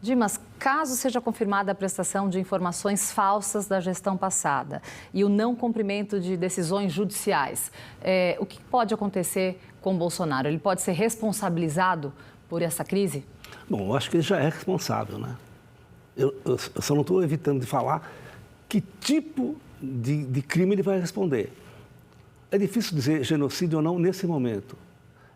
Dimas, caso seja confirmada a prestação de informações falsas da gestão passada e o não cumprimento de decisões judiciais, o que pode acontecer com Bolsonaro? Ele pode ser responsabilizado por essa crise? Bom, eu acho que ele já é responsável, né? Eu só não estou evitando de falar que tipo de crime ele vai responder. É difícil dizer genocídio ou não nesse momento.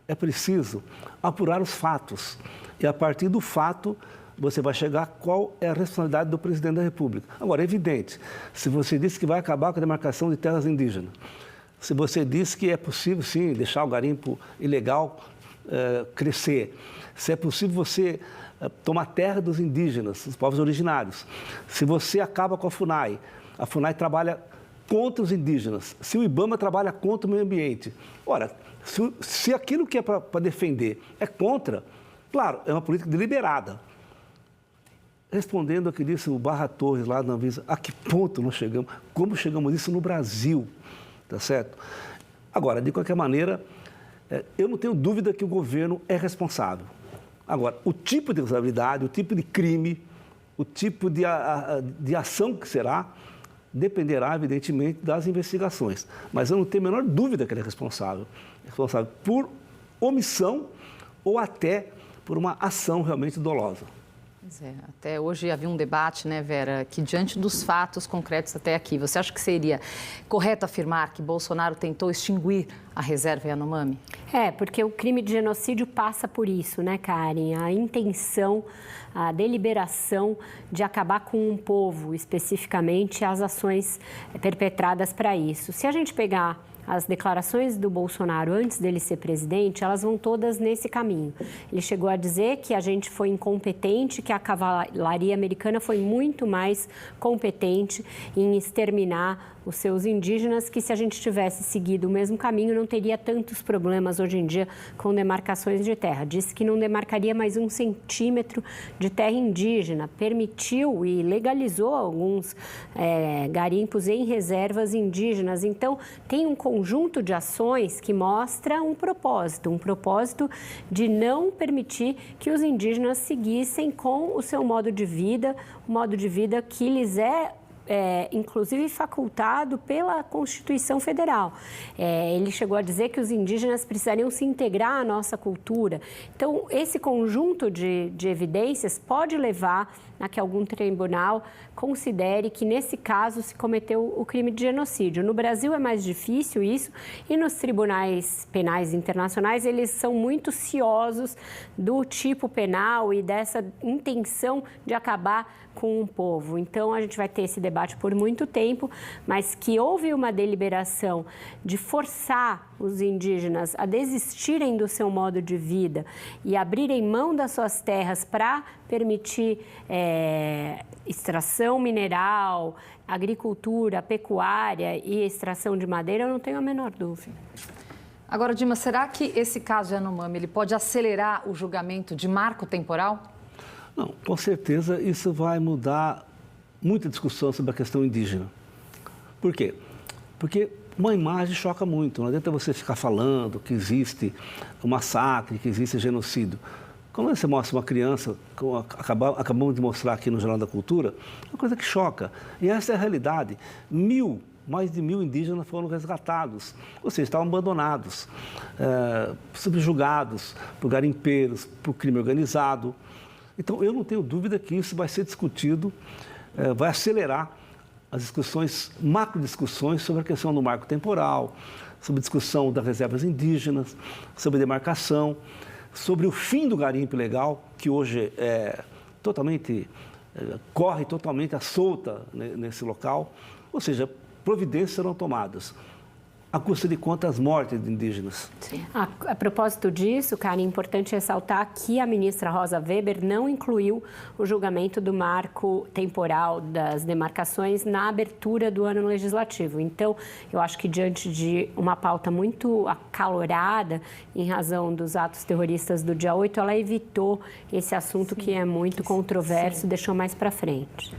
É preciso apurar os fatos e, a partir do fato, você vai chegar a qual é a responsabilidade do presidente da República. Agora, é evidente, se você disse que vai acabar com a demarcação de terras indígenas, se você disse que é possível, sim, deixar o garimpo ilegal crescer, se é possível você tomar terra dos indígenas, dos povos originários, se você acaba com a FUNAI trabalha contra os indígenas, se o IBAMA trabalha contra o meio ambiente. Ora, se aquilo que é para defender é contra, claro, é uma política deliberada. Respondendo ao que disse o Barra Torres lá na Anvisa, a que ponto nós chegamos, como chegamos nisso no Brasil, tá certo? Agora, de qualquer maneira, eu não tenho dúvida que o governo é responsável. Agora, o tipo de responsabilidade, o tipo de crime, o tipo de ação que será, dependerá, evidentemente, das investigações. Mas eu não tenho a menor dúvida que ele é responsável. É responsável por omissão ou até por uma ação realmente dolosa. Até hoje havia um debate, né, Vera, que diante dos fatos concretos até aqui, você acha que seria correto afirmar que Bolsonaro tentou extinguir a reserva Yanomami? Porque o crime de genocídio passa por isso, né, Karen? A intenção, a deliberação de acabar com um povo, especificamente as ações perpetradas para isso. Se a gente pegar as declarações do Bolsonaro antes dele ser presidente, elas vão todas nesse caminho. Ele chegou a dizer que a gente foi incompetente, que a cavalaria americana foi muito mais competente em exterminar os seus indígenas, que se a gente tivesse seguido o mesmo caminho, não teria tantos problemas hoje em dia com demarcações de terra. Disse que não demarcaria mais 1 centímetro de terra indígena, permitiu e legalizou alguns garimpos em reservas indígenas. Então, tem um conjunto de ações que mostra um propósito de não permitir que os indígenas seguissem com o seu modo de vida, o modo de vida que lhes inclusive facultado pela Constituição Federal. Ele chegou a dizer que os indígenas precisariam se integrar à nossa cultura. Então, esse conjunto de evidências pode levar a que algum tribunal considere que, nesse caso, se cometeu o crime de genocídio. No Brasil é mais difícil isso, e nos tribunais penais internacionais eles são muito ciosos do tipo penal e dessa intenção de acabar com um povo. Então, a gente vai ter esse debate por muito tempo, mas que houve uma deliberação de forçar os indígenas a desistirem do seu modo de vida e abrirem mão das suas terras para permitir extração mineral, agricultura, pecuária e extração de madeira, eu não tenho a menor dúvida. Agora, Dimas, será que esse caso de Yanomami ele pode acelerar o julgamento de marco temporal? Não, com certeza isso vai mudar muita discussão sobre a questão indígena. Por quê? Porque uma imagem choca muito. Não adianta você ficar falando que existe um massacre, que existe genocídio. Quando você mostra uma criança, como acabamos de mostrar aqui no Jornal da Cultura, é uma coisa que choca. E essa é a realidade. Mais de 1.000 indígenas foram resgatados, ou seja, estavam abandonados, subjugados por garimpeiros, por crime organizado. Então, eu não tenho dúvida que isso vai ser discutido, vai acelerar as discussões, macro-discussões sobre a questão do marco temporal, sobre a discussão das reservas indígenas, sobre demarcação, sobre o fim do garimpo ilegal, que hoje corre totalmente à solta nesse local. Ou seja, providências serão tomadas. A custa de quantas mortes de indígenas. A propósito disso, Karen, é importante ressaltar que a ministra Rosa Weber não incluiu o julgamento do marco temporal das demarcações na abertura do ano legislativo. Então, eu acho que diante de uma pauta muito acalorada, em razão dos atos terroristas do dia 8, ela evitou esse assunto que é muito controverso e deixou mais para frente.